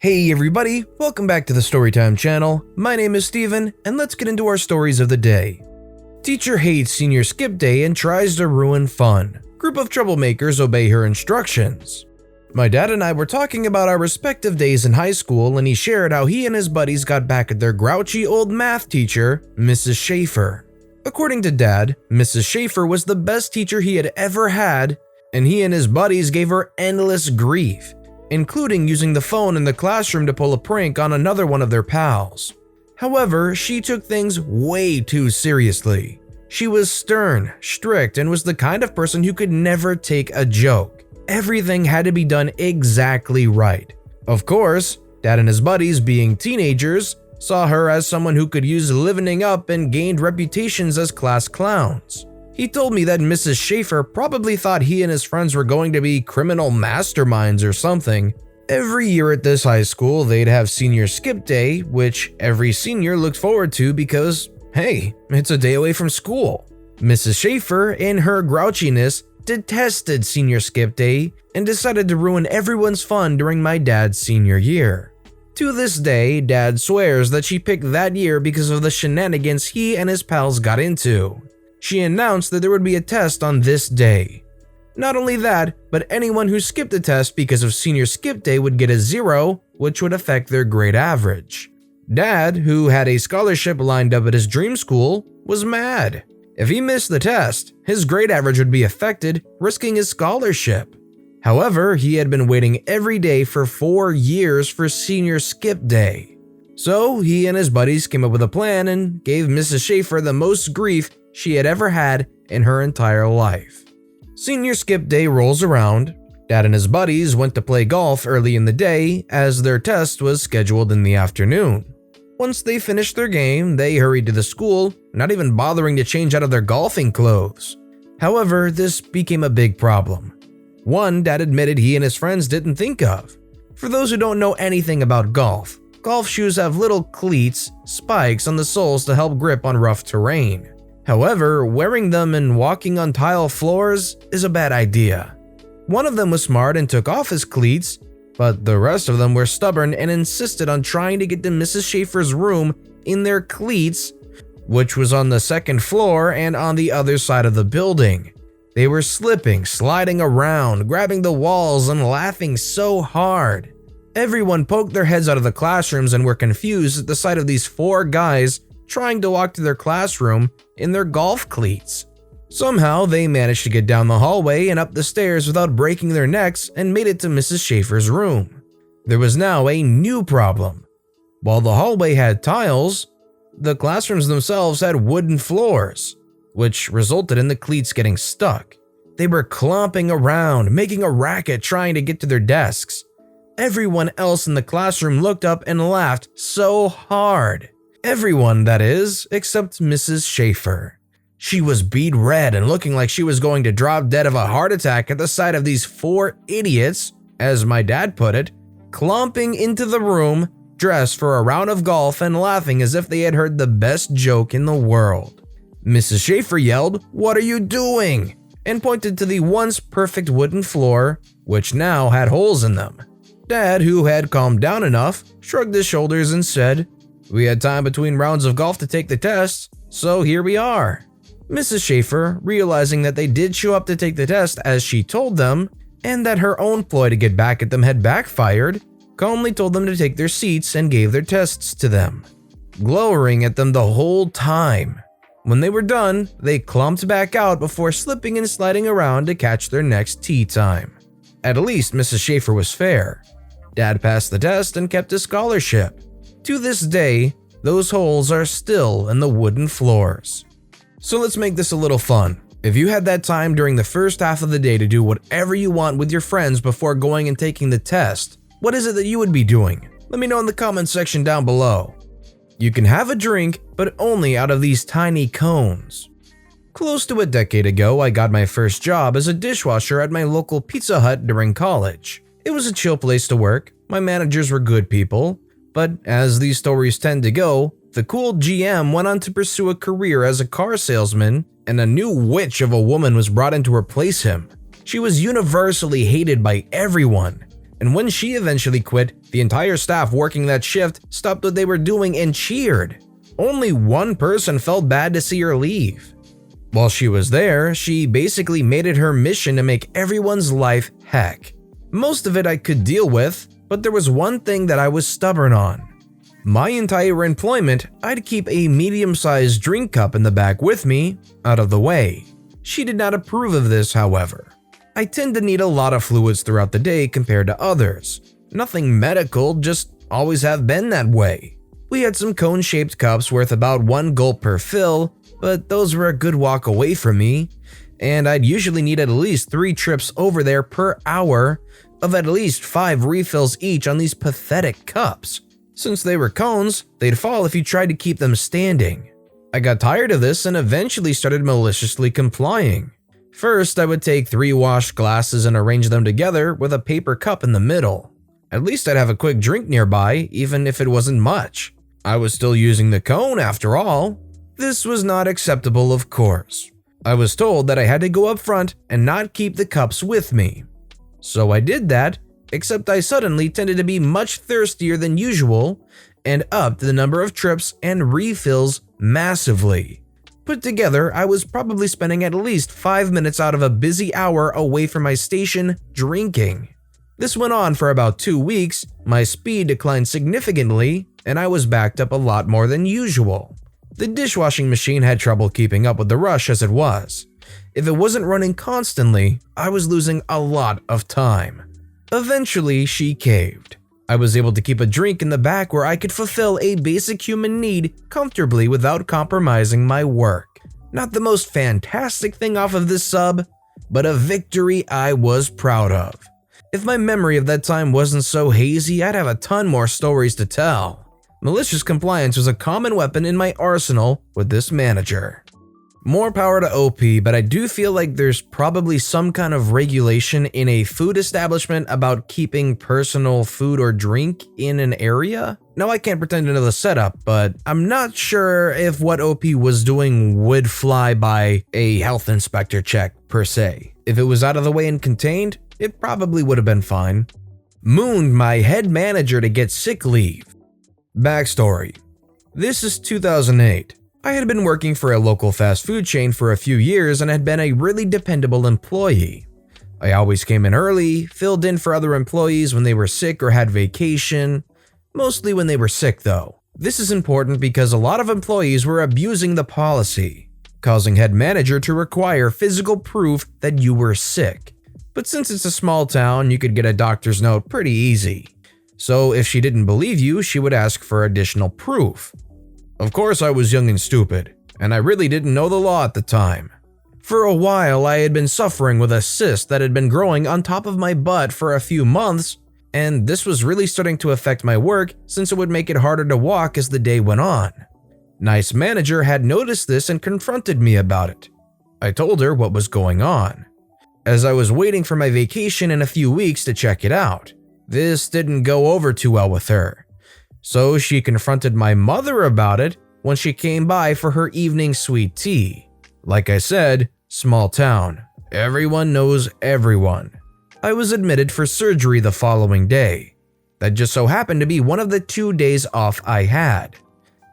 Hey everybody, welcome back to the Storytime channel. My name is Steven, and let's get into our stories of the day. Teacher hates senior skip day and tries to ruin fun. Group of troublemakers obey her instructions. My dad and I were talking about our respective days in high school, and he shared how he and his buddies got back at their grouchy old math teacher, Mrs. Schaefer. According to Dad, Mrs. Schaefer was the best teacher he had ever had, and he and his buddies gave her endless grief, including using the phone in the classroom to pull a prank on another one of their pals. However, she took things way too seriously. She was stern, strict, and was the kind of person who could never take a joke. Everything had to be done exactly right. Of course, Dad and his buddies, being teenagers, saw her as someone who could use livening up and gained reputations as class clowns. He told me that Mrs. Schaefer probably thought he and his friends were going to be criminal masterminds or something. Every year at this high school, they'd have senior skip day, which every senior looked forward to because, hey, it's a day away from school. Mrs. Schaefer, in her grouchiness, detested senior skip day and decided to ruin everyone's fun during my dad's senior year. To this day, Dad swears that she picked that year because of the shenanigans he and his pals got into. She announced that there would be a test on this day. Not only that, but anyone who skipped the test because of senior skip day would get a 0, which would affect their grade average. Dad, who had a scholarship lined up at his dream school, was mad. If he missed the test, his grade average would be affected, risking his scholarship. However, he had been waiting every day for 4 years for senior skip day. So he and his buddies came up with a plan and gave Mrs. Schaefer the most grief she had ever had in her entire life. Senior skip day rolls around. Dad and his buddies went to play golf early in the day as their test was scheduled in the afternoon. Once they finished their game, they hurried to the school, not even bothering to change out of their golfing clothes. However, this became a big problem. One Dad admitted he and his friends didn't think of. For those who don't know anything about golf shoes have little cleats, spikes on the soles to help grip on rough terrain. However, wearing them and walking on tile floors is a bad idea. One of them was smart and took off his cleats, but the rest of them were stubborn and insisted on trying to get to Mrs. Schaefer's room in their cleats, which was on the second floor and on the other side of the building. They were slipping, sliding around, grabbing the walls, and laughing so hard. Everyone poked their heads out of the classrooms and were confused at the sight of these 4 guys trying to walk to their classroom in their golf cleats. Somehow, they managed to get down the hallway and up the stairs without breaking their necks and made it to Mrs. Schaefer's room. There was now a new problem. While the hallway had tiles, the classrooms themselves had wooden floors, which resulted in the cleats getting stuck. They were clomping around, making a racket trying to get to their desks. Everyone else in the classroom looked up and laughed so hard. Everyone, that is, except Mrs. Schaefer. She was beet red and looking like she was going to drop dead of a heart attack at the sight of these 4 idiots, as my dad put it, clomping into the room, dressed for a round of golf and laughing as if they had heard the best joke in the world. Mrs. Schaefer yelled, "What are you doing?" and pointed to the once perfect wooden floor, which now had holes in them. Dad, who had calmed down enough, shrugged his shoulders and said, "We had time between rounds of golf to take the test, so here we are." Mrs. Schaefer, realizing that they did show up to take the test as she told them, and that her own ploy to get back at them had backfired, calmly told them to take their seats and gave their tests to them, glowering at them the whole time. When they were done, they clumped back out before slipping and sliding around to catch their next tea time. At least Mrs. Schaefer was fair. Dad passed the test and kept his scholarship. To this day, those holes are still in the wooden floors. So let's make this a little fun. If you had that time during the first half of the day to do whatever you want with your friends before going and taking the test, what is it that you would be doing? Let me know in the comment section down below. You can have a drink, but only out of these tiny cones. Close to a decade ago, I got my first job as a dishwasher at my local Pizza Hut during college. It was a chill place to work, my managers were good people, but as these stories tend to go, the cool GM went on to pursue a career as a car salesman, and a new witch of a woman was brought in to replace him. She was universally hated by everyone. And when she eventually quit, the entire staff working that shift stopped what they were doing and cheered. Only one person felt bad to see her leave. While she was there, she basically made it her mission to make everyone's life heck. Most of it I could deal with, but there was one thing that I was stubborn on. My entire employment, I'd keep a medium-sized drink cup in the back with me, out of the way. She did not approve of this, however. I tend to need a lot of fluids throughout the day compared to others. Nothing medical, just always have been that way. We had some cone-shaped cups worth about 1 gulp per fill, but those were a good walk away from me, and I'd usually need at least 3 trips over there per hour of at least 5 refills each on these pathetic cups. Since they were cones, they'd fall if you tried to keep them standing. I got tired of this and eventually started maliciously complying. First, I would take 3 washed glasses and arrange them together with a paper cup in the middle. At least I'd have a quick drink nearby, even if it wasn't much. I was still using the cone after all. This was not acceptable, of course. I was told that I had to go up front and not keep the cups with me. So I did that, except I suddenly tended to be much thirstier than usual and upped the number of trips and refills massively. Put together, I was probably spending at least 5 minutes out of a busy hour away from my station drinking. This went on for about 2 weeks, my speed declined significantly, and I was backed up a lot more than usual. The dishwashing machine had trouble keeping up with the rush as it was. If it wasn't running constantly, I was losing a lot of time. Eventually, she caved. I was able to keep a drink in the back where I could fulfill a basic human need comfortably without compromising my work. Not the most fantastic thing off of this sub, but a victory I was proud of. If my memory of that time wasn't so hazy, I'd have a ton more stories to tell. Malicious compliance was a common weapon in my arsenal with this manager. More power to OP, but I do feel like there's probably some kind of regulation in a food establishment about keeping personal food or drink in an area. Now, I can't pretend to know the setup, but I'm not sure if what OP was doing would fly by a health inspector check per se. If it was out of the way and contained, it probably would have been fine. Mooned my head manager to get sick leave. Backstory. This is 2008. I had been working for a local fast food chain for a few years and had been a really dependable employee. I always came in early, filled in for other employees when they were sick or had vacation, mostly when they were sick though. This is important because a lot of employees were abusing the policy, causing head manager to require physical proof that you were sick. But since it's a small town, you could get a doctor's note pretty easy. So if she didn't believe you, she would ask for additional proof. Of course, I was young and stupid, and I really didn't know the law at the time. For a while, I had been suffering with a cyst that had been growing on top of my butt for a few months, and this was really starting to affect my work since it would make it harder to walk as the day went on. Nice manager had noticed this and confronted me about it. I told her what was going on, as I was waiting for my vacation in a few weeks to check it out. This didn't go over too well with her. So she confronted my mother about it when she came by for her evening sweet tea. Like I said, small town. Everyone knows everyone. I was admitted for surgery the following day. That just so happened to be one of the 2 days off I had.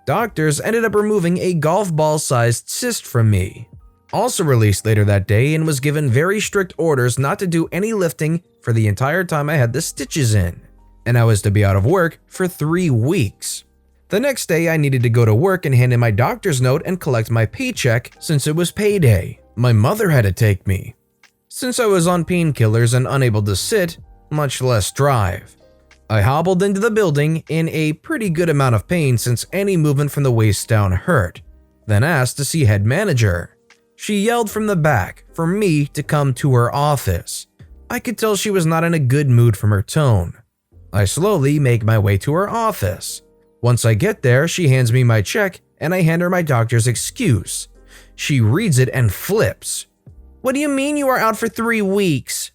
Doctors ended up removing a golf ball-sized cyst from me. Also released later that day and was given very strict orders not to do any lifting for the entire time I had the stitches in. And I was to be out of work for 3 weeks. The next day, I needed to go to work and hand in my doctor's note and collect my paycheck since it was payday. My mother had to take me, since I was on painkillers and unable to sit, much less drive. I hobbled into the building in a pretty good amount of pain since any movement from the waist down hurt, then asked to see head manager. She yelled from the back for me to come to her office. I could tell she was not in a good mood from her tone. I slowly make my way to her office. Once I get there, she hands me my check and I hand her my doctor's excuse. She reads it and flips. "What do you mean you are out for 3 weeks?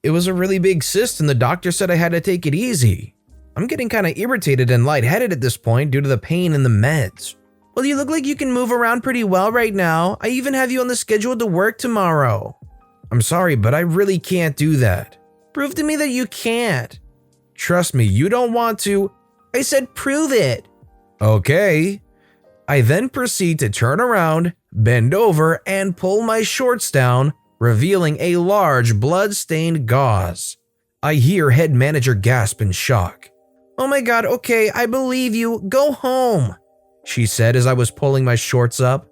It was a really big cyst and the doctor said I had to take it easy." I'm getting kind of irritated and lightheaded at this point due to the pain and the meds. "Well, you look like you can move around pretty well right now. I even have you on the schedule to work tomorrow." "I'm sorry, but I really can't do that." "Prove to me that you can't." Trust me, you don't want to. I said prove it. Okay. I then proceed to turn around, bend over, and pull my shorts down, revealing a large blood-stained gauze. I hear head manager gasp in shock. Oh my god, okay, I believe you. Go home, she said as I was pulling my shorts up.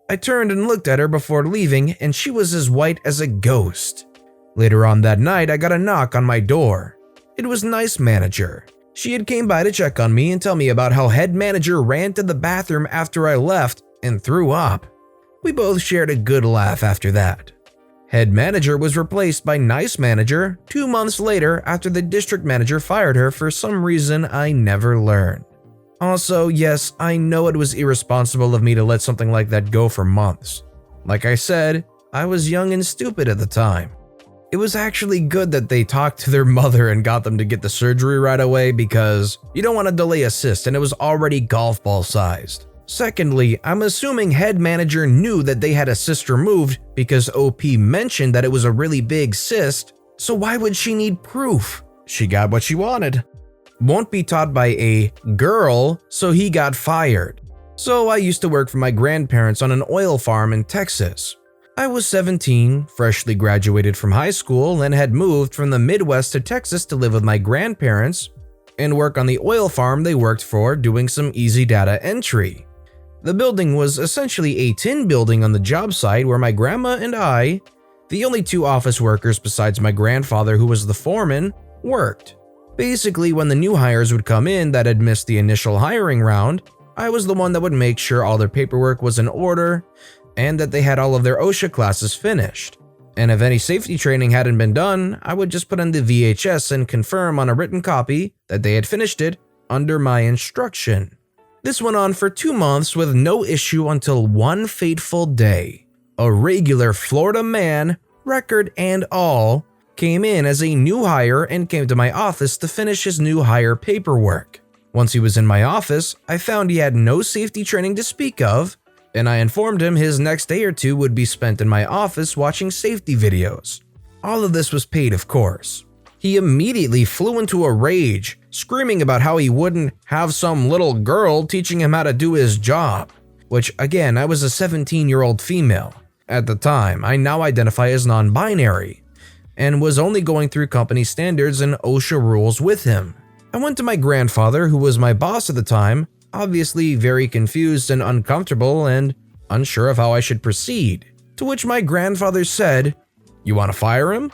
I turned and looked at her before leaving, and she was as white as a ghost. Later on that night, I got a knock on my door. It was nice manager. She had came by to check on me and tell me about how head manager ran to the bathroom after I left and threw up. We both shared a good laugh after that. Head manager was replaced by nice manager 2 months later after the district manager fired her for some reason I never learned. Also, yes, I know it was irresponsible of me to let something like that go for months. Like I said, I was young and stupid at the time. It was actually good that they talked to their mother and got them to get the surgery right away because you don't want to delay a cyst and it was already golf ball sized. Secondly, I'm assuming head manager knew that they had a cyst removed because OP mentioned that it was a really big cyst, so why would she need proof? She got what she wanted. Won't be taught by a girl, so he got fired. So I used to work for my grandparents on an oil farm in Texas. I was 17, freshly graduated from high school, and had moved from the Midwest to Texas to live with my grandparents and work on the oil farm they worked for doing some easy data entry. The building was essentially a tin building on the job site where my grandma and I, the only 2 office workers besides my grandfather who was the foreman, worked. Basically, when the new hires would come in that had missed the initial hiring round, I was the one that would make sure all their paperwork was in order and that they had all of their OSHA classes finished. And if any safety training hadn't been done, I would just put in the VHS and confirm on a written copy that they had finished it under my instruction. This went on for 2 months with no issue until one fateful day. A regular Florida man, record and all, came in as a new hire and came to my office to finish his new hire paperwork. Once he was in my office, I found he had no safety training to speak of, and I informed him his next day or 2 would be spent in my office watching safety videos. All of this was paid, of course. He immediately flew into a rage, screaming about how he wouldn't have some little girl teaching him how to do his job. Which, again, I was a 17-year-old female. At the time, I now identify as non-binary, and was only going through company standards and OSHA rules with him. I went to my grandfather, who was my boss at the time, obviously very confused and uncomfortable and unsure of how I should proceed, to which my grandfather said, "You want to fire him?"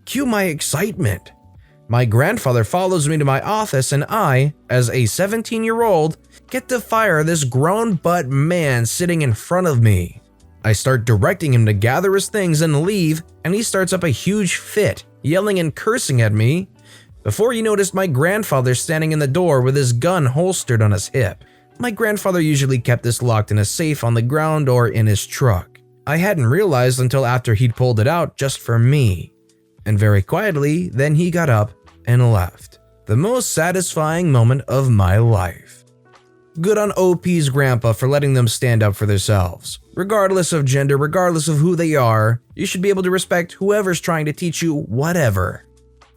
Cue my excitement. My grandfather follows me to my office and I, as a 17-year-old, get to fire this grown butt man sitting in front of me. I start directing him to gather his things and leave, and he starts up a huge fit, yelling and cursing at me, before he noticed my grandfather standing in the door with his gun holstered on his hip. My grandfather usually kept this locked in a safe on the ground or in his truck. I hadn't realized until after he'd pulled it out just for me. And very quietly, then he got up and left. The most satisfying moment of my life. Good on OP's grandpa for letting them stand up for themselves. Regardless of gender, regardless of who they are, you should be able to respect whoever's trying to teach you whatever.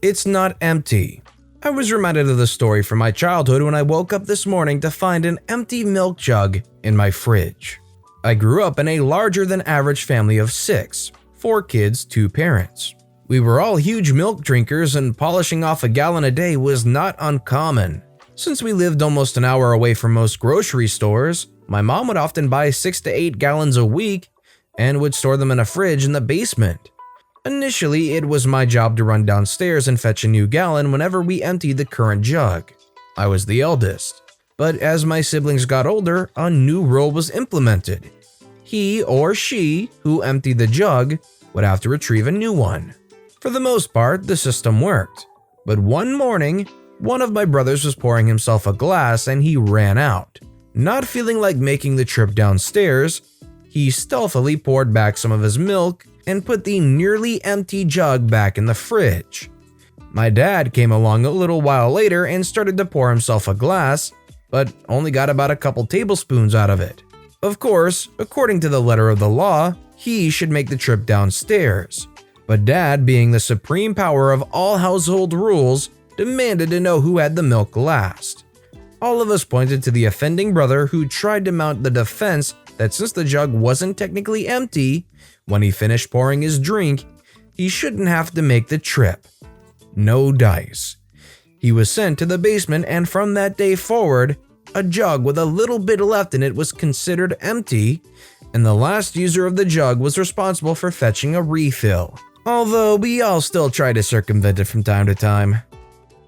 It's not empty. I was reminded of the story from my childhood when I woke up this morning to find an empty milk jug in my fridge. I grew up in a larger than average family of 6, 4 kids, 2 parents. We were all huge milk drinkers and polishing off a gallon a day was not uncommon. Since we lived almost an hour away from most grocery stores, my mom would often buy 6 to 8 gallons a week and would store them in a fridge in the basement. Initially, it was my job to run downstairs and fetch a new gallon whenever we emptied the current jug. I was the eldest, but as my siblings got older, a new rule was implemented. He or she who emptied the jug would have to retrieve a new one. For the most part, the system worked, but one morning, one of my brothers was pouring himself a glass and he ran out. Not feeling like making the trip downstairs, he stealthily poured back some of his milk and put the nearly empty jug back in the fridge. My dad came along a little while later and started to pour himself a glass, but only got about a couple tablespoons out of it. Of course, according to the letter of the law, he should make the trip downstairs. But Dad, being the supreme power of all household rules, demanded to know who had the milk last. All of us pointed to the offending brother, who tried to mount the defense that since the jug wasn't technically empty, when he finished pouring his drink, he shouldn't have to make the trip. No dice. He was sent to the basement, and from that day forward, a jug with a little bit left in it was considered empty, and the last user of the jug was responsible for fetching a refill. Although we all still try to circumvent it from time to time.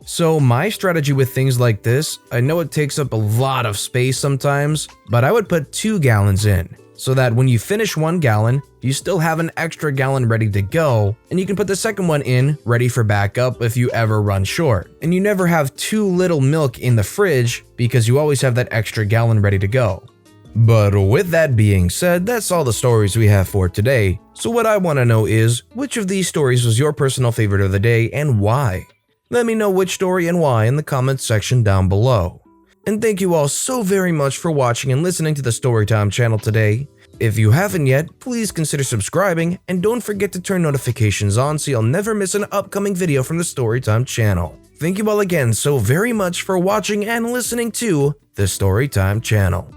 So my strategy with things like this, I know it takes up a lot of space sometimes, but I would put 2 gallons in, so that when you finish 1 gallon, you still have an extra gallon ready to go, and you can put the second one in, ready for backup if you ever run short. And you never have too little milk in the fridge, because you always have that extra gallon ready to go. But with that being said, that's all the stories we have for today. So what I want to know is, which of these stories was your personal favorite of the day and why? Let me know which story and why in the comments section down below. And thank you all so very much for watching and listening to the Storytime channel today. If you haven't yet, please consider subscribing, and don't forget to turn notifications on so you'll never miss an upcoming video from the Storytime channel. Thank you all again so very much for watching and listening to the Storytime channel.